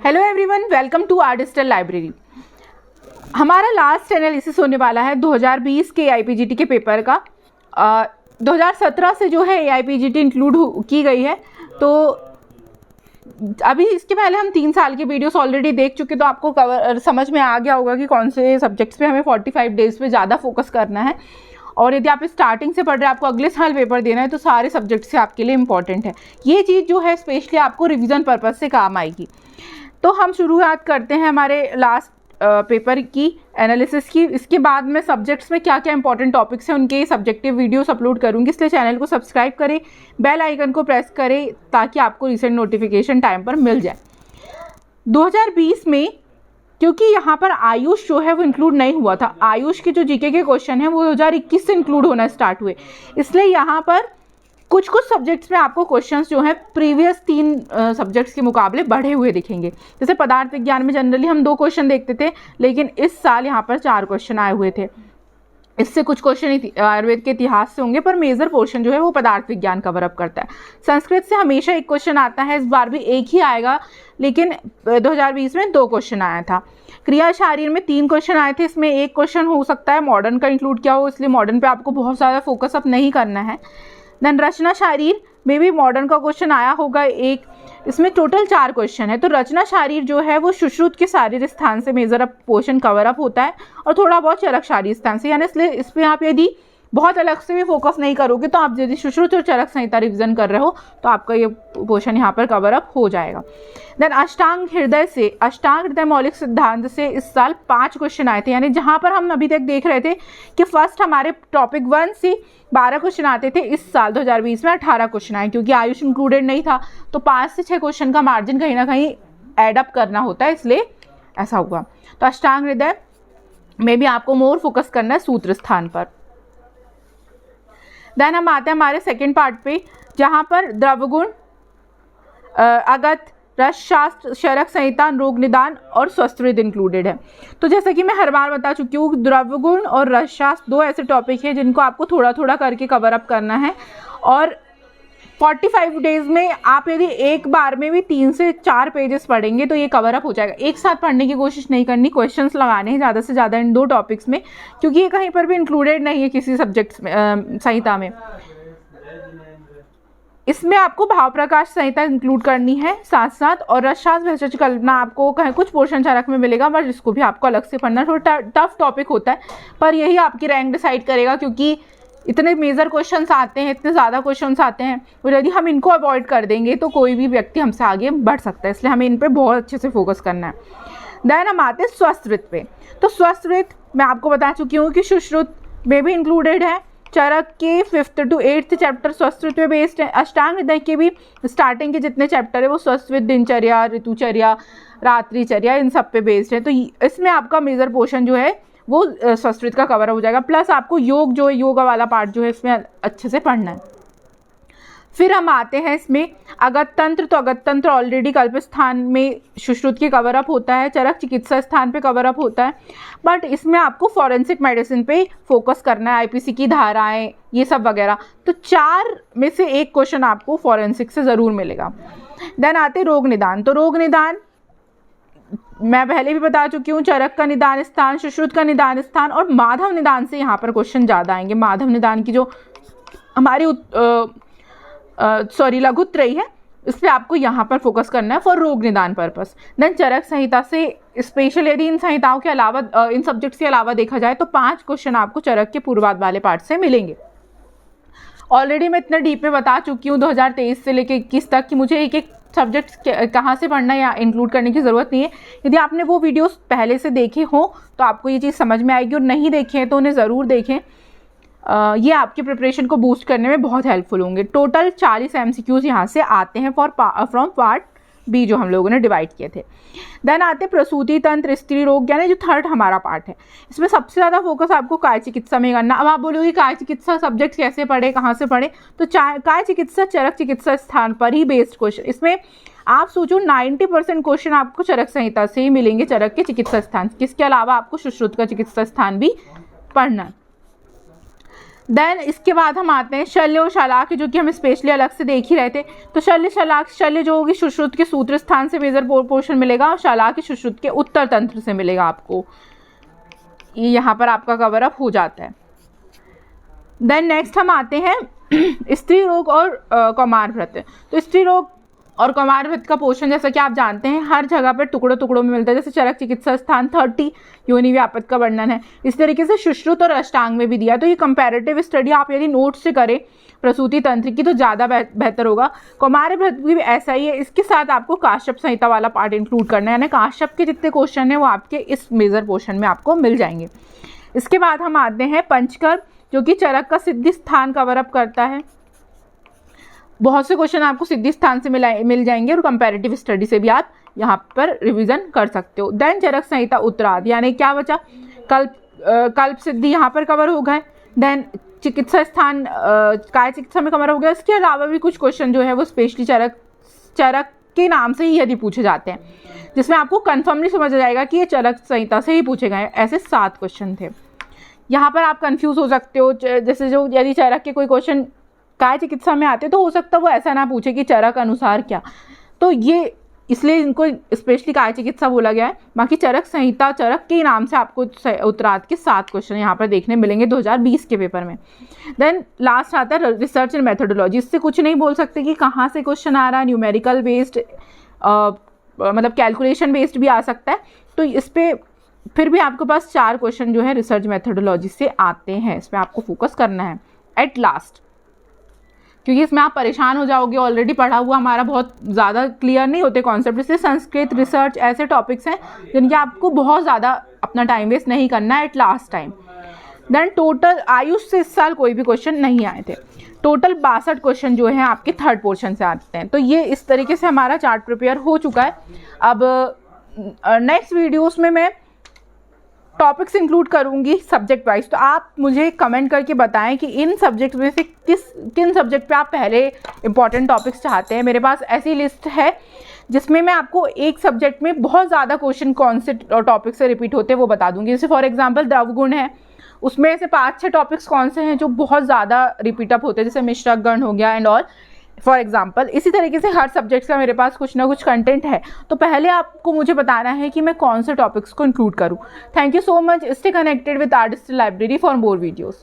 Hello everyone, welcome to our digital library. हमारा last analysis होने वाला है 2020 के AIPGT के पेपर का। 2017 से जो है AIPGT इंक्लूड की गई है, तो अभी इसके पहले हम 3 साल के वीडियोस ऑलरेडी देख चुके, तो आपको समझ में आ गया होगा कि कौन से सब्जेक्ट्स पे हमें 45 डेज पे ज़्यादा फोकस करना है। और यदि आप स्टार्टिंग से पढ़ रहे हैं, आपको अगले साल पेपर देना है, तो सारे सब्जेक्ट से आपके लिए इंपॉर्टेंट है। ये चीज़ जो है स्पेशली आपको रिवीजन पर्पज़ से काम आएगी। तो हम शुरुआत करते हैं हमारे लास्ट पेपर की एनालिसिस की। इसके बाद में सब्जेक्ट्स में क्या क्या इंपॉर्टेंट टॉपिक्स हैं उनके सब्जेक्टिव वीडियोस अपलोड करूंगी, इसलिए चैनल को सब्सक्राइब करें, बेल आइकन को प्रेस करें ताकि आपको रिसेंट नोटिफिकेशन टाइम पर मिल जाए। 2020 में क्योंकि यहाँ पर आयुष जो है वो इंक्लूड नहीं हुआ था, आयुष के जो जीके के क्वेश्चन हैं वो 2021 से इंक्लूड होना स्टार्ट हुए, इसलिए यहाँ पर कुछ सब्जेक्ट्स में आपको क्वेश्चंस जो है प्रीवियस 3 सब्जेक्ट्स के मुकाबले बढ़े हुए दिखेंगे। जैसे पदार्थ विज्ञान में जनरली हम 2 क्वेश्चन देखते थे, लेकिन इस साल यहाँ पर 4 क्वेश्चन आए हुए थे। इससे कुछ क्वेश्चन आयुर्वेद के इतिहास से होंगे, पर मेजर पोर्शन जो है वो पदार्थ विज्ञान कवर अप करता है। संस्कृत से हमेशा 1 क्वेश्चन आता है, इस बार भी 1 ही आएगा, लेकिन 2020 में 2 क्वेश्चन आया था। क्रिया शारीर में 3 क्वेश्चन आए थे, इसमें 1 क्वेश्चन हो सकता है मॉडर्न का इंक्लूड किया हो, इसलिए मॉडर्न पे आपको बहुत ज़्यादा फोकस अप नहीं करना है। देन रचना शारीर में भी मॉडर्न का क्वेश्चन आया होगा 1, इसमें टोटल 4 क्वेश्चन है। तो रचना शारीर जो है वो सुश्रुत के शारीर स्थान से major up portion cover up होता है और थोड़ा बहुत चरक शारीर स्थान से, यानी इसलिए इस पर आप यदि बहुत अलग से भी फोकस नहीं करोगे, तो आप यदि सुश्रुत और चरक संहिता रिविजन कर रहे हो तो आपका ये पोर्शन यहाँ पर कवर अप हो जाएगा। देन अष्टांग हृदय मौलिक सिद्धांत से इस साल 5 क्वेश्चन आए थे, यानी जहाँ पर हम अभी तक देख रहे थे कि फर्स्ट हमारे टॉपिक 1 से 12 क्वेश्चन आते थे, इस साल 2020 में 18 क्वेश्चन आए, क्योंकि आयुष इंक्लूडेड नहीं था, तो 5 से 6 क्वेश्चन का मार्जिन कहीं ना कहीं एडअप करना होता है, इसलिए ऐसा हुआ। तो अष्टांग हृदय में भी आपको मोर फोकस करना है सूत्र स्थान पर। देन हम आते हैं हमारे सेकेंड पार्ट पे, जहाँ पर द्रव्यगुण, अगत, रस शास्त्र, शरक संहिता, रोग निदान और स्वस्थवृद्ध इंक्लूडेड है। तो जैसा कि मैं हर बार बता चुकी हूँ, द्रव्यगुण और रस शास्त्र 2 ऐसे टॉपिक हैं जिनको आपको थोड़ा थोड़ा करके कवर अप करना है, और 45 डेज में आप यदि एक बार में भी 3 से 4 पेजेस पढ़ेंगे तो ये कवर अप हो जाएगा। एक साथ पढ़ने की कोशिश नहीं करनी, क्वेश्चंस लगाने हैं ज़्यादा से ज़्यादा इन 2 टॉपिक्स में, क्योंकि ये कहीं पर भी इंक्लूडेड नहीं है किसी सब्जेक्ट में संहिता में। इसमें आपको भाव प्रकाश संहिता इंक्लूड करनी है साथ साथ, और रसशास्त्र भेषज कल्पना आपको कहीं कुछ पोर्शन चरक में मिलेगा, बट इसको भी आपको अलग से पढ़ना, थोड़ा टफ टॉपिक होता है, पर यही आपकी रैंक डिसाइड करेगा, क्योंकि इतने मेजर क्वेश्चंस आते हैं, इतने ज़्यादा क्वेश्चंस आते हैं, और यदि हम इनको अवॉइड कर देंगे तो कोई भी व्यक्ति हमसे आगे बढ़ सकता है, इसलिए हमें इन पर बहुत अच्छे से फोकस करना है। देन हम आते हैं स्वस्थवृत्त पे। तो स्वस्थवृत्त मैं आपको बता चुकी हूँ कि सुश्रुत में भी इंक्लूडेड है, चरक के 5th to 8th चैप्टर स्वस्थवृत्त पे बेस्ड है। अष्टांग हृदय के भी स्टार्टिंग के जितने चैप्टर है वो स्वस्थवृत्त, दिनचर्या, ऋतुचर्या, रात्रिचर्या, इन सब पे बेस्ड है। तो इसमें आपका मेजर पोर्शन जो है वो स्वस्थवृत्त का कवर हो जाएगा, प्लस आपको योग जो है, योगा वाला पार्ट जो है इसमें अच्छे से पढ़ना है। फिर हम आते हैं इसमें अगत तंत्र। तो अगत तंत्र ऑलरेडी कल्प स्थान में सुश्रुत के कवर अप होता है, चरक चिकित्सा स्थान पे कवर अप होता है, बट इसमें आपको फॉरेंसिक मेडिसिन पे फोकस करना है, आईपीसी की धाराएं, ये सब वगैरह। तो 4 में से 1 क्वेश्चन आपको फॉरेंसिक से ज़रूर मिलेगा। देन आते रोग निदान। तो रोग निदान मैं पहले भी बता चुकी हूँ, चरक का निदान स्थान, सुश्रुत का निदान स्थान और माधव निदान से यहाँ पर क्वेश्चन ज़्यादा आएंगे। माधव निदान की जो हमारी लघुत्रयी है, इस पर आपको यहाँ पर फोकस करना है फॉर रोग निदान पर्पस। देन चरक संहिता से स्पेशल, यदि इन संहिताओं के अलावा इन सब्जेक्ट्स के अलावा देखा जाए तो 5 क्वेश्चन आपको चरक के पूर्वाध वाले पार्ट से मिलेंगे। ऑलरेडी मैं इतने डीप में बता चुकी हूँ 2023 से लेकर 21 तक कि मुझे एक सब्जेक्ट्स कहाँ से पढ़ना या इंक्लूड करने की ज़रूरत नहीं है। यदि आपने वो वीडियोस पहले से देखे हो तो आपको ये चीज़ समझ में आएगी, और नहीं देखे हैं तो उन्हें ज़रूर देखें, ये आपकी प्रिपरेशन को बूस्ट करने में बहुत हेल्पफुल होंगे। टोटल 40 MCQs यहाँ से आते हैं फ्रॉम पार्ट बी जो हम लोगों ने डिवाइड किए थे। देन आते प्रसूति तंत्र, स्त्री रोग, यानी जो 3rd हमारा पार्ट है, इसमें सबसे ज़्यादा फोकस आपको काय चिकित्सा में करना। अब आप बोलोगे काय चिकित्सा सब्जेक्ट कैसे पढ़े, कहाँ से पढ़े, तो काय चिकित्सा चरक चिकित्सा स्थान पर ही बेस्ड क्वेश्चन। इसमें आप सोचो 90% क्वेश्चन आपको चरक संहिता से ही मिलेंगे, चरक के चिकित्सा स्थान, किसके अलावा आपको सुश्रुत का चिकित्सा स्थान भी पढ़ना है। देन इसके बाद हम आते हैं शल्य और शलाक्य, जो कि हम स्पेशली अलग से देख ही रहे थे। तो शल्य शलाक्य, शल्य जो होगी सुश्रुत के सूत्र स्थान से मेजर पोर्शन मिलेगा और शलाक्य सुश्रुत के उत्तर तंत्र से मिलेगा आपको। ये यहाँ पर आपका कवर अप हो जाता है। देन नेक्स्ट हम आते हैं स्त्री रोग और कौमार व्रत। तो स्त्री रोग और कौमार व्रत का पोषण जैसा कि आप जानते हैं हर जगह पर टुकड़ों टुकड़ों में मिलता है, जैसे चरक चिकित्सा स्थान 30 योनि व्यापक का वर्णन है। इस तरीके से सुश्रुत और अष्टांग में भी दिया। तो ये कंपैरेटिव स्टडी आप यदि नोट से करें प्रसूति तंत्र की तो ज़्यादा बेहतर होगा। कौमार व्रत भी ऐसा ही है। इसके साथ आपको काश्यप संहिता वाला पार्ट इंक्लूड करना है, यानी काश्यप के जितने क्वेश्चन हैं वो आपके इस मेजर पोर्शन में आपको मिल जाएंगे। इसके बाद हम आते हैं पंचकर, जो कि चरक का सिद्धि स्थान कवर अप करता है। बहुत से क्वेश्चन आपको सिद्धि स्थान से मिल जाएंगे और कंपैरेटिव स्टडी से भी आप यहाँ पर रिवीजन कर सकते हो। देन चरक संहिता उत्तरार्ध, यानी क्या बचा, कल्प सिद्धि यहाँ पर कवर हो गए। देन चिकित्सा स्थान काय चिकित्सा में कवर हो गया। इसके अलावा भी कुछ क्वेश्चन जो है वो स्पेशली चरक के नाम से ही यदि पूछे जाते हैं, जिसमें आपको कन्फर्मली समझ आ जाएगा कि ये चरक संहिता से ही पूछे गए। ऐसे 7 क्वेश्चन थे। यहाँ पर आप कंफ्यूज हो सकते हो, जैसे जो यदि चरक के कोई क्वेश्चन काय चिकित्सा में आते तो हो सकता है वो ऐसा ना पूछे कि चरक अनुसार क्या, तो ये इसलिए इनको स्पेशली काय चिकित्सा बोला गया है। बाकी चरक संहिता चरक के नाम से आपको उत्तरार्ध के 7 क्वेश्चन यहाँ पर देखने मिलेंगे 2020 के पेपर में। देन लास्ट आता है रिसर्च एंड मेथोडोलॉजी। इससे कुछ नहीं बोल सकते कि कहाँ से क्वेश्चन आ रहा है, न्यूमेरिकल बेस्ड मतलब कैलकुलेशन बेस्ड भी आ सकता है। तो इस पर फिर भी आपके पास 4 क्वेश्चन जो है रिसर्च मेथोडोलॉजी से आते हैं, इस पर आपको फोकस करना है एट लास्ट, क्योंकि इसमें आप परेशान हो जाओगे। ऑलरेडी पढ़ा हुआ हमारा बहुत ज़्यादा क्लियर नहीं होते कॉन्सेप्ट, इसलिए संस्कृत रिसर्च ऐसे टॉपिक्स हैं जिनके आपको बहुत ज़्यादा अपना टाइम वेस्ट नहीं करना है at last time. Then total Ayush से इस साल कोई भी क्वेश्चन नहीं आए थे। टोटल 62 क्वेश्चन जो हैं आपके थर्ड पोर्शन से आते हैं। तो ये इस तरीके से हमारा चार्ट प्रिपेयर हो चुका है। अब नेक्स्ट वीडियोस में मैं टॉपिक्स इंक्लूड करूंगी सब्जेक्ट वाइज। तो आप मुझे कमेंट करके बताएं कि इन सब्जेक्ट में से किन सब्जेक्ट पे आप पहले इंपॉर्टेंट टॉपिक्स चाहते हैं। मेरे पास ऐसी लिस्ट है जिसमें मैं आपको एक सब्जेक्ट में बहुत ज़्यादा क्वेश्चन कौन से टॉपिक से रिपीट होते हैं वो बता दूंगी। जैसे फॉर एग्जांपल द्रवगुण है, उसमें से 5-6 टॉपिक्स कौन से हैं जो बहुत ज़्यादा रिपीट अप होते हैं, जैसे मिश्रक गण हो गया एंड ऑल फॉर एग्जाम्पल। इसी तरीके से हर सब्जेक्ट का मेरे पास कुछ ना कुछ कंटेंट है, तो पहले आपको मुझे बताना है कि मैं कौन से टॉपिक्स को इंक्लूड करूँ। Thank you so much. Stay connected with our digital library for more videos.